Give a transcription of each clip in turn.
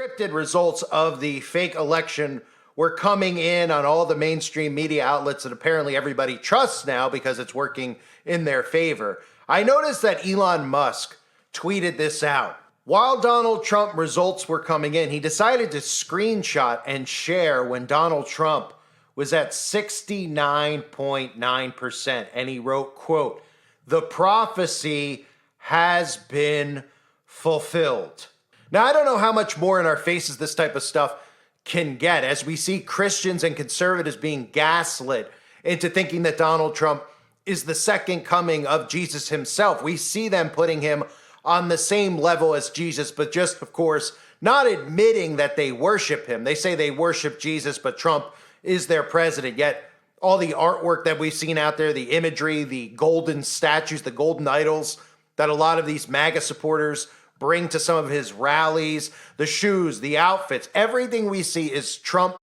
Scripted results of the fake election were coming in on all the mainstream media outlets that apparently everybody trusts now because it's working in their favor. I noticed that Elon Musk tweeted this out. While Donald Trump results were coming in, he decided to screenshot and share when Donald Trump was at 69.9%. And he wrote, quote, "The prophecy has been fulfilled." Now, I don't know how much more in our faces this type of stuff can get as we see Christians and conservatives being gaslit into thinking that Donald Trump is the second coming of Jesus himself. We see them putting him on the same level as Jesus, but just, of course, not admitting that they worship him. They say they worship Jesus, but Trump is their president. Yet all the artwork that we've seen out there, the imagery, the golden statues, the golden idols that a lot of these MAGA supporters bring to some of his rallies, the shoes, the outfits, everything we see is Trump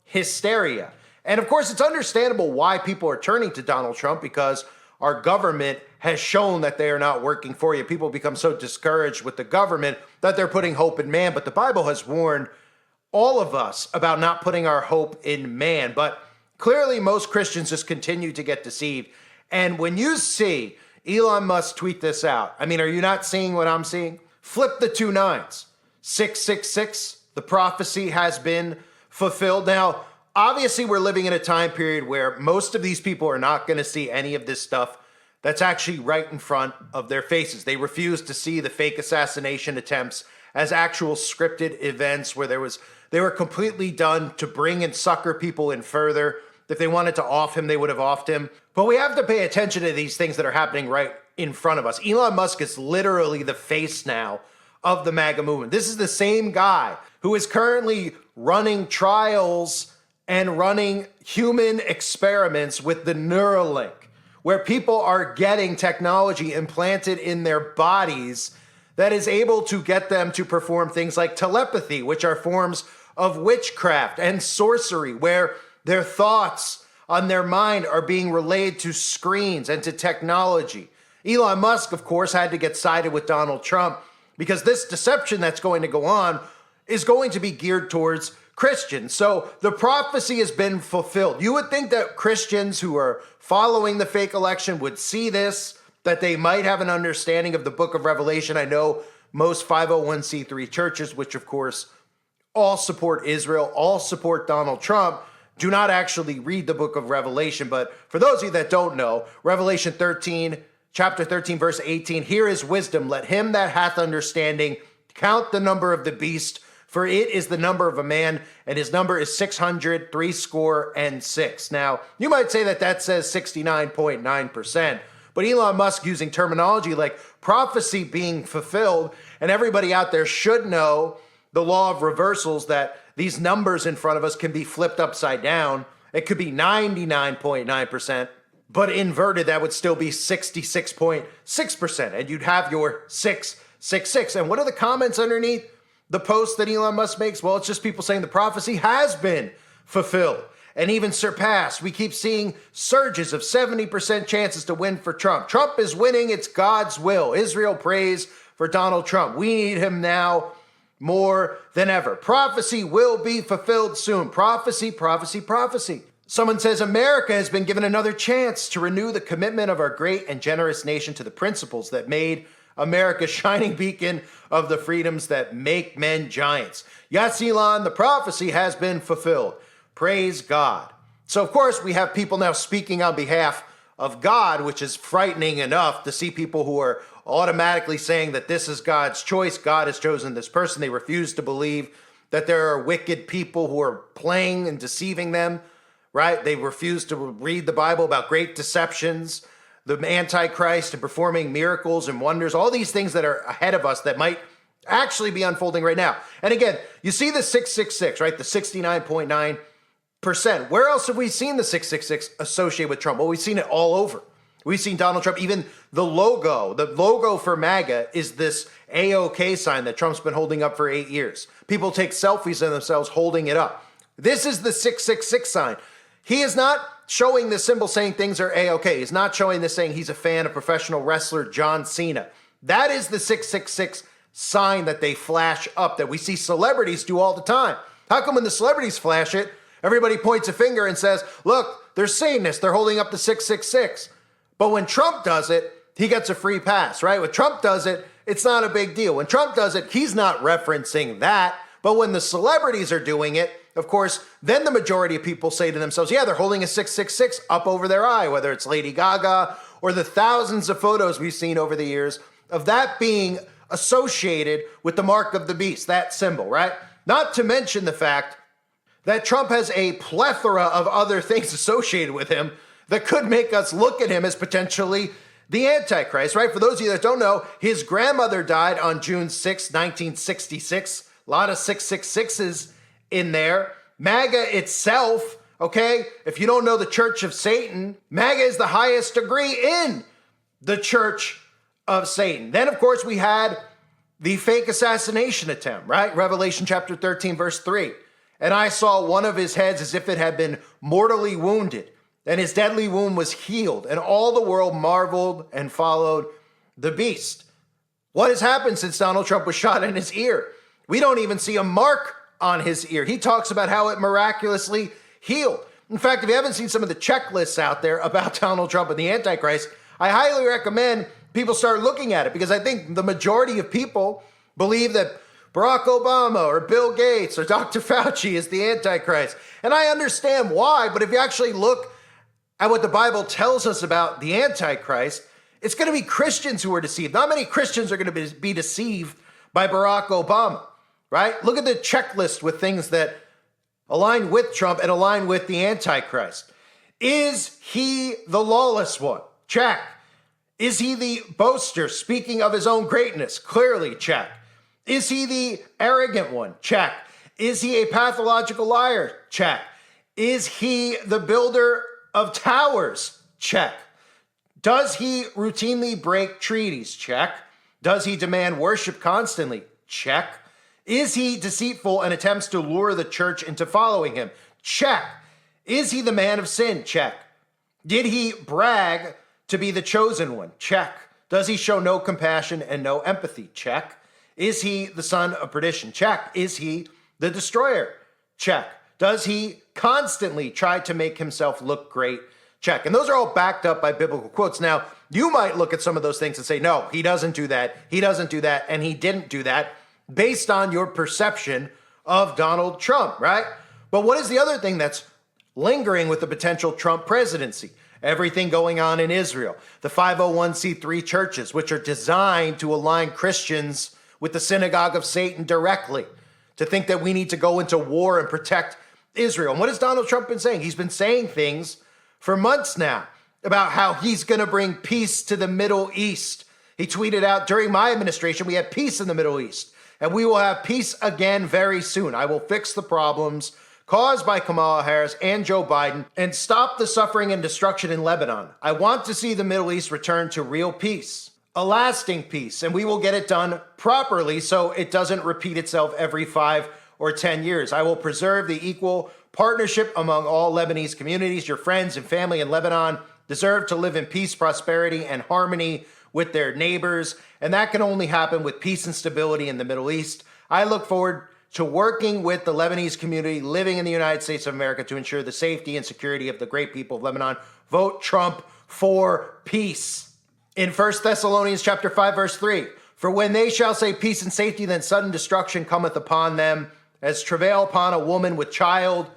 hysteria. And of course, it's understandable why people are turning to Donald Trump, because our government has shown that they are not working for you. People become so discouraged with the government that they're putting hope in man. But the Bible has warned all of us about not putting our hope in man. But clearly, most Christians just continue to get deceived. And when you see Elon Musk tweet this out, I mean, are you not seeing what I'm seeing? Flip the 2 9s. 666, the prophecy has been fulfilled. Now, obviously, we're living in a time period where most of these people are not going to see any of this stuff that's actually right in front of their faces. They refuse to see the fake assassination attempts as actual scripted events where they were completely done to bring and sucker people in further. If they wanted to off him, they would have offed him. But we have to pay attention to these things that are happening right in front of us. Elon Musk is literally the face now of the MAGA movement. This is the same guy who is currently running trials and running human experiments with the Neuralink, where people are getting technology implanted in their bodies that is able to get them to perform things like telepathy, which are forms of witchcraft and sorcery, where their thoughts on their mind are being relayed to screens and to technology. Elon Musk, of course, had to get sided with Donald Trump because this deception that's going to go on is going to be geared towards Christians. So the prophecy has been fulfilled. You would think that Christians who are following the fake election would see this, that they might have an understanding of the book of Revelation. I know most 501c3 churches, which of course all support Israel, all support Donald Trump, do not actually read the book of Revelation. But for those of you that don't know, Revelation 13, chapter 13, verse 18, "Here is wisdom. Let him that hath understanding count the number of the beast, for it is the number of a man, and his number is 666. Now, you might say that that says 69.9%, but Elon Musk using terminology like prophecy being fulfilled, and everybody out there should know the law of reversals, that these numbers in front of us can be flipped upside down. It could be 99.9%, but inverted, that would still be 66.6%, and you'd have your 666. And what are the comments underneath the post that Elon Musk makes? Well, it's just people saying the prophecy has been fulfilled and even surpassed. We keep seeing surges of 70% chances to win for Trump. Trump is winning. It's God's will. Israel prays for Donald Trump. We need him now more than ever. Prophecy will be fulfilled soon. Prophecy, prophecy, prophecy. Someone says America has been given another chance to renew the commitment of our great and generous nation to the principles that made America's shining beacon of the freedoms that make men giants. Yes, Elon, the prophecy has been fulfilled. Praise God. So, of course, we have people now speaking on behalf of God, which is frightening enough to see people who are automatically saying that this is God's choice. God has chosen this person. They refuse to believe that there are wicked people who are playing and deceiving them, right? They refuse to read the Bible about great deceptions, the Antichrist, and performing miracles and wonders, all these things that are ahead of us that might actually be unfolding right now. And again, you see the 666, right? The 69.9%. Where else have we seen the 666 associated with Trump? Well, we've seen it all over. We've seen Donald Trump, even the logo for MAGA is this AOK sign that Trump's been holding up for 8 years. People take selfies of themselves holding it up. This is the 666 sign. He is not showing the symbol saying things are A-OK. He's not showing this saying he's a fan of professional wrestler John Cena. That is the 666 sign that they flash up that we see celebrities do all the time. How come when the celebrities flash it, everybody points a finger and says, look, they're Satanists, they're holding up the 666. But when Trump does it, he gets a free pass, right? When Trump does it, it's not a big deal. When Trump does it, he's not referencing that. But when the celebrities are doing it, of course, then the majority of people say to themselves, yeah, they're holding a 666 up over their eye, whether it's Lady Gaga or the thousands of photos we've seen over the years of that being associated with the mark of the beast, that symbol, right? Not to mention the fact that Trump has a plethora of other things associated with him that could make us look at him as potentially the Antichrist, right? For those of you that don't know, his grandmother died on June 6, 1966. A lot of 666s in there. MAGA itself, okay? If you don't know the Church of Satan, MAGA is the highest degree in the Church of Satan. Then, of course, we had the fake assassination attempt, right? Revelation chapter 13, verse 3. And I saw one of his heads as if it had been mortally wounded, and his deadly wound was healed, and all the world marveled and followed the beast. What has happened since Donald Trump was shot in his ear? We don't even see a mark on his ear. He talks about how it miraculously healed. In fact, if you haven't seen some of the checklists out there about Donald Trump and the Antichrist, I highly recommend people start looking at it, because I think the majority of people believe that Barack Obama or Bill Gates or Dr. Fauci is the Antichrist. And I understand why, but if you actually look at what the Bible tells us about the Antichrist, it's going to be Christians who are deceived. Not many Christians are going to be deceived by Barack Obama, right? Look at the checklist with things that align with Trump and align with the Antichrist. Is he the lawless one? Check. Is he the boaster, speaking of his own greatness? Clearly, check. Is he the arrogant one? Check. Is he a pathological liar? Check. Is he the builder of towers? Check. Does he routinely break treaties? Check. Does he demand worship constantly? Check. Is he deceitful and attempts to lure the church into following him? Check. Is he the man of sin? Check. Did he brag to be the chosen one? Check. Does he show no compassion and no empathy? Check. Is he the son of perdition? Check. Is he the destroyer? Check. Does he constantly try to make himself look great? Check. And those are all backed up by biblical quotes. Now, you might look at some of those things and say, no, he doesn't do that. He doesn't do that. And he didn't do that, based on your perception of Donald Trump, right? But what is the other thing that's lingering with the potential Trump presidency? Everything going on in Israel, the 501c3 churches, which are designed to align Christians with the synagogue of Satan directly, to think that we need to go into war and protect Israel. And what has Donald Trump been saying? He's been saying things for months now about how he's going to bring peace to the Middle East. He tweeted out, during my administration, we had peace in the Middle East, and we will have peace again very soon. I will fix the problems caused by Kamala Harris and Joe Biden and stop the suffering and destruction in Lebanon. I want to see the Middle East return to real peace, a lasting peace, and we will get it done properly so it doesn't repeat itself every 5 or 10 years. I will preserve the equal partnership among all Lebanese communities. Your friends and family in Lebanon deserve to live in peace, prosperity, and harmony with their neighbors, and that can only happen with peace and stability in the Middle East. I look forward to working with the Lebanese community living in the United States of America to ensure the safety and security of the great people of Lebanon. Vote Trump for peace. In 1 Thessalonians chapter 5, verse 3, for when they shall say peace and safety, then sudden destruction cometh upon them, as travail upon a woman with child,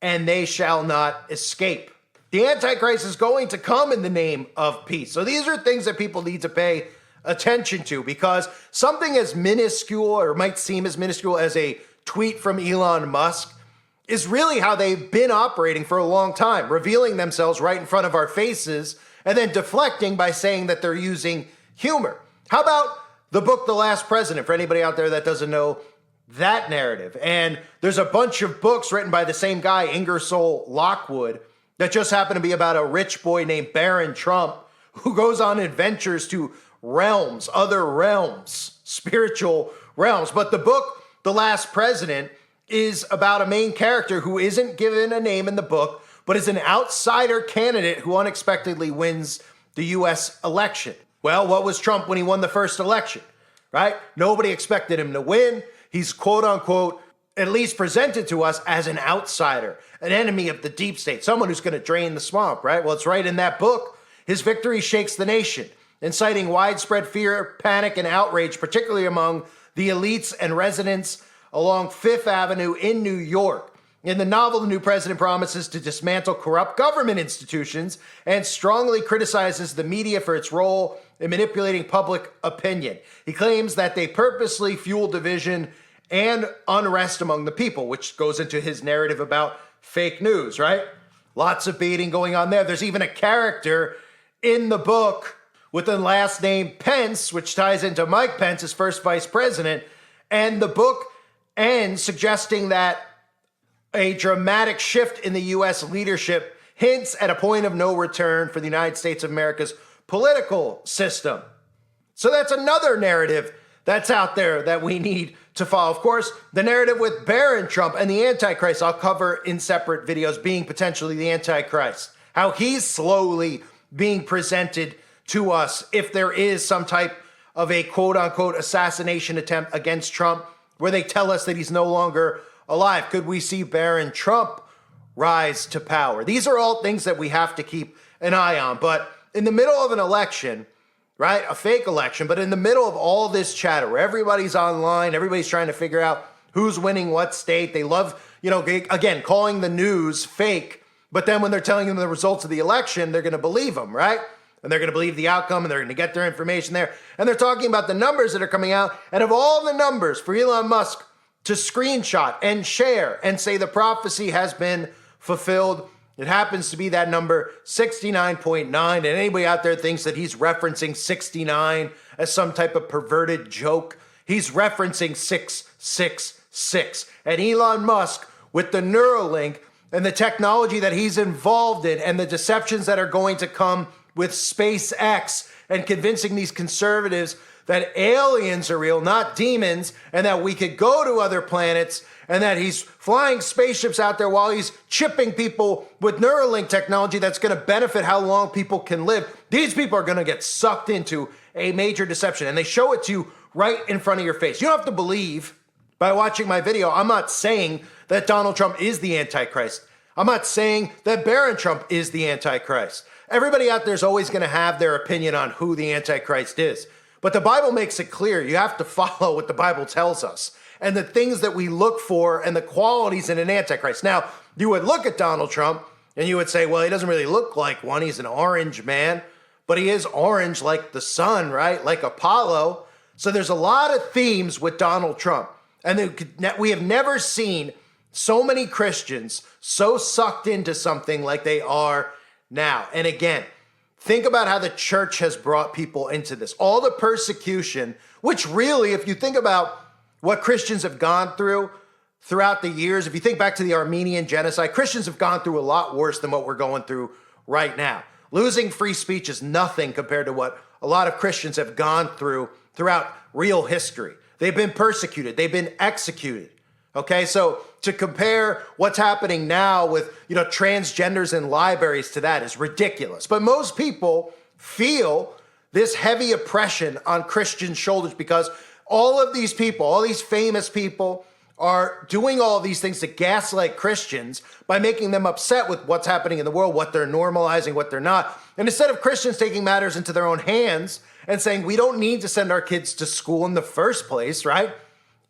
and they shall not escape. The Antichrist is going to come in the name of peace. So these are things that people need to pay attention to, because something as minuscule, or might seem as minuscule as a tweet from Elon Musk, is really how they've been operating for a long time, revealing themselves right in front of our faces and then deflecting by saying that they're using humor. How about the book, The Last President, for anybody out there that doesn't know that narrative? And there's a bunch of books written by the same guy, Ingersoll Lockwood, that just happen to be about a rich boy named Barron Trump who goes on adventures to realms, other realms, spiritual realms. But the book, The Last President, is about a main character who isn't given a name in the book, but is an outsider candidate who unexpectedly wins the U.S. election. Well, what was Trump when he won the first election? right? Nobody expected him to win. He's quote unquote, at least presented to us as an outsider, an enemy of the deep state, someone who's going to drain the swamp, right? Well, it's right in that book. His victory shakes the nation, inciting widespread fear, panic, and outrage, particularly among the elites and residents along Fifth Avenue in New York. In the novel, the new president promises to dismantle corrupt government institutions and strongly criticizes the media for its role in manipulating public opinion. He claims that they purposely fuel division and unrest among the people, which goes into his narrative about fake news, right? Lots of baiting going on there. There's even a character in the book with the last name Pence, which ties into Mike Pence, his first vice president. And the book ends suggesting that a dramatic shift in the U.S. leadership hints at a point of no return for the United States of America's political system. So that's another narrative that's out there that we need to follow. Of course, the narrative with Barron Trump and the Antichrist, I'll cover in separate videos, being potentially the Antichrist, how he's slowly being presented to us if there is some type of a quote-unquote assassination attempt against Trump where they tell us that he's no longer alive. Could we see Barron Trump rise to power? These are all things that we have to keep an eye on. But in the middle of an election, right, a fake election, but in the middle of all this chatter where everybody's online, everybody's trying to figure out who's winning what state, they love, again, calling the news fake, but then when they're telling them the results of the election, they're going to believe them, right? And they're going to believe the outcome, and they're going to get their information there. And they're talking about the numbers that are coming out. And of all the numbers for Elon Musk to screenshot and share and say the prophecy has been fulfilled, it happens to be that number 69.9. And anybody out there thinks that he's referencing 69 as some type of perverted joke, he's referencing 666. And Elon Musk, with the Neuralink and the technology that he's involved in and the deceptions that are going to come with SpaceX and convincing these conservatives that aliens are real, not demons, and that we could go to other planets, and that he's flying spaceships out there while he's chipping people with Neuralink technology that's going to benefit how long people can live. These people are going to get sucked into a major deception, and they show it to you right in front of your face. You don't have to believe by watching my video. I'm not saying that Donald Trump is the Antichrist. I'm not saying that Barron Trump is the Antichrist. Everybody out there is always going to have their opinion on who the Antichrist is. But the Bible makes it clear. You have to follow what the Bible tells us and the things that we look for and the qualities in an Antichrist. Now, you would look at Donald Trump and you would say, well, he doesn't really look like one. He's an orange man, but he is orange like the sun, right? Like Apollo. So there's a lot of themes with Donald Trump. And we have never seen so many Christians so sucked into something like they are now. And again, think about how the church has brought people into this. All the persecution, which really, if you think about what Christians have gone through throughout the years, if you think back to the Armenian genocide, Christians have gone through a lot worse than what we're going through right now. Losing free speech is nothing compared to what a lot of Christians have gone through throughout real history. They've been persecuted. They've been executed. Okay, so to compare what's happening now with, transgenders in libraries to that is ridiculous. But most people feel this heavy oppression on Christian shoulders because all of these people, all these famous people are doing all these things to gaslight Christians by making them upset with what's happening in the world, what they're normalizing, what they're not. And instead of Christians taking matters into their own hands and saying, we don't need to send our kids to school in the first place, right?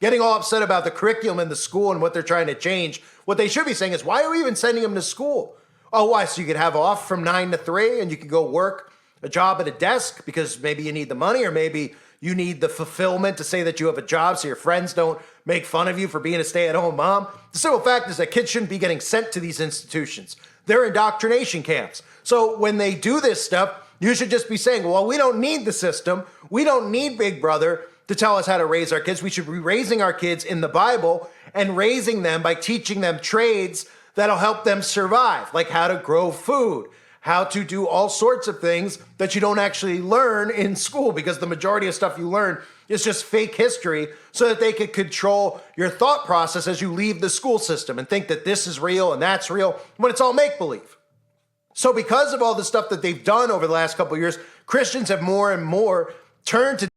Getting all upset about the curriculum in the school and what they're trying to change. What they should be saying is, why are we even sending them to school? Oh, why? So you could have off from 9 to 3 and you could go work a job at a desk because maybe you need the money or maybe you need the fulfillment to say that you have a job so your friends don't make fun of you for being a stay-at-home mom. The simple fact is that kids shouldn't be getting sent to these institutions. They're indoctrination camps. So when they do this stuff, you should just be saying, well, we don't need the system. We don't need Big Brother to tell us how to raise our kids. We should be raising our kids in the Bible and raising them by teaching them trades that'll help them survive, like how to grow food, how to do all sorts of things that you don't actually learn in school because the majority of stuff you learn is just fake history so that they could control your thought process as you leave the school system and think that this is real and that's real when it's all make-believe. So because of all the stuff that they've done over the last couple of years, Christians have more and more turned to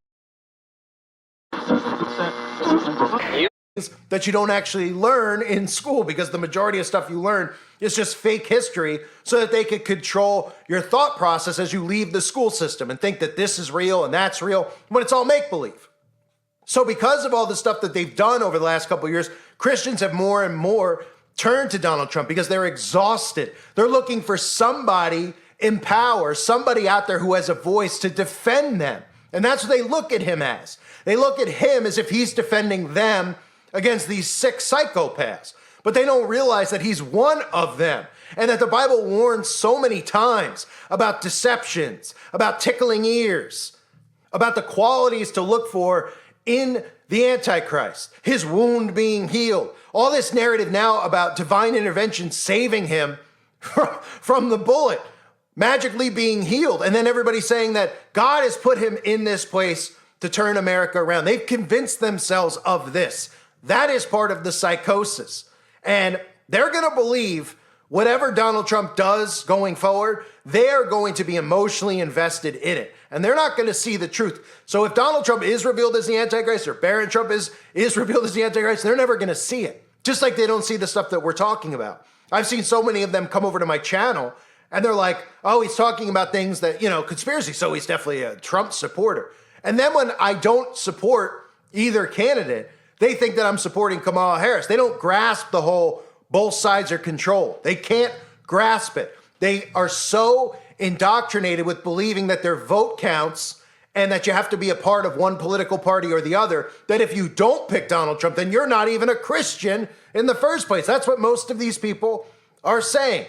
that you don't actually learn in school, because the majority of stuff you learn is just fake history so that they could control your thought process as you leave the school system and think that this is real and that's real when it's all make-believe. So because of all the stuff that they've done over the last couple of years, Christians have more and more turned to Donald Trump because they're exhausted. They're looking for somebody in power, somebody out there who has a voice to defend them. And that's what they look at him as. They look at him as if he's defending them against these sick psychopaths. But they don't realize that he's one of them, and that the Bible warns so many times about deceptions, about tickling ears, about the qualities to look for in the Antichrist, his wound being healed. All this narrative now about divine intervention saving him from the bullet, magically being healed. And then everybody saying that God has put him in this place to turn America around. They've convinced themselves of this. That is part of the psychosis. And they're going to believe whatever Donald Trump does going forward, they're going to be emotionally invested in it. And they're not going to see the truth. So if Donald Trump is revealed as the Antichrist, or Barron Trump is revealed as the Antichrist, they're never going to see it. Just like they don't see the stuff that we're talking about. I've seen so many of them come over to my channel and they're like, oh, he's talking about things that, conspiracy. So he's definitely a Trump supporter. And then when I don't support either candidate, they think that I'm supporting Kamala Harris. They don't grasp the whole both sides are controlled. They can't grasp it. They are so indoctrinated with believing that their vote counts and that you have to be a part of one political party or the other, that if you don't pick Donald Trump, then you're not even a Christian in the first place. That's what most of these people are saying.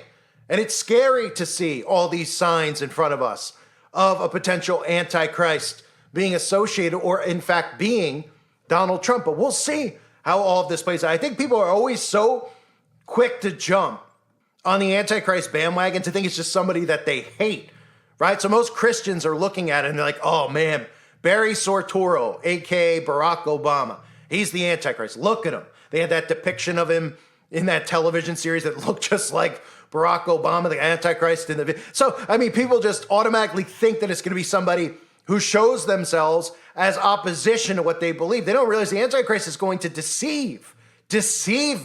And it's scary to see all these signs in front of us of a potential Antichrist being associated, or in fact being Donald Trump. But we'll see how all of this plays out. I think people are always so quick to jump on the Antichrist bandwagon to think it's just somebody that they hate, right? So most Christians are looking at it and they're like, oh man, Barry Soetoro, aka Barack Obama, he's the Antichrist. Look at him. They had that depiction of him in that television series that looked just like Barack Obama, the Antichrist in the video. So, people just automatically think that it's going to be somebody who shows themselves as opposition to what they believe. They don't realize the Antichrist is going to deceive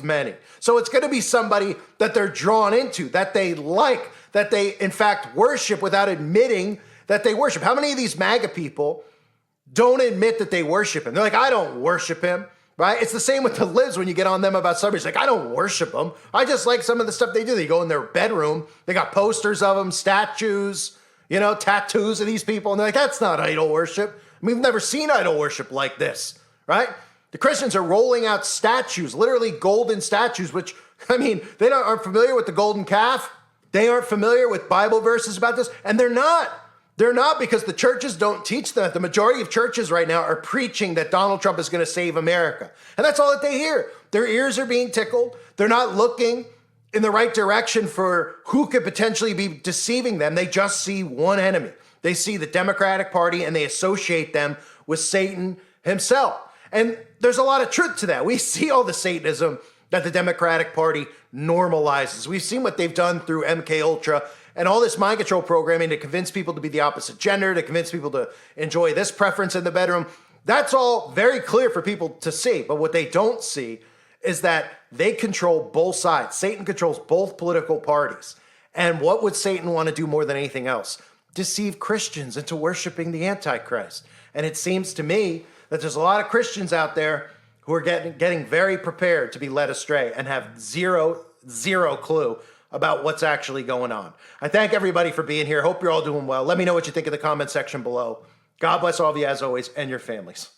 many. So it's going to be somebody that they're drawn into, that they like, that they in fact worship without admitting that they worship. How many of these MAGA people don't admit that they worship him? They're like, I don't worship him, right? It's the same with the libs when you get on them about somebody. It's like, I don't worship them. I just like some of the stuff they do. They go in their bedroom, they got posters of them, statues, tattoos of these people. And they're like, that's not idol worship. We've never seen idol worship like this, right? The Christians are rolling out statues, literally golden statues, which, they aren't familiar with the golden calf. They aren't familiar with Bible verses about this. And they're not. They're not, because the churches don't teach them. The majority of churches right now are preaching that Donald Trump is going to save America. And that's all that they hear. Their ears are being tickled. They're not looking in the right direction for who could potentially be deceiving them. They just see one enemy. They see the Democratic Party and they associate them with Satan himself. And there's a lot of truth to that. We see all the Satanism that the Democratic Party normalizes. We've seen what they've done through MK Ultra and all this mind control programming to convince people to be the opposite gender, to convince people to enjoy this preference in the bedroom. That's all very clear for people to see. But what they don't see is that they control both sides. Satan controls both political parties. And what would Satan want to do more than anything else? Deceive Christians into worshiping the Antichrist. And it seems to me that there's a lot of Christians out there who are getting very prepared to be led astray and have zero clue about what's actually going on. I thank everybody for being here. Hope you're all doing well. Let me know what you think in the comment section below. God bless all of you as always and your families.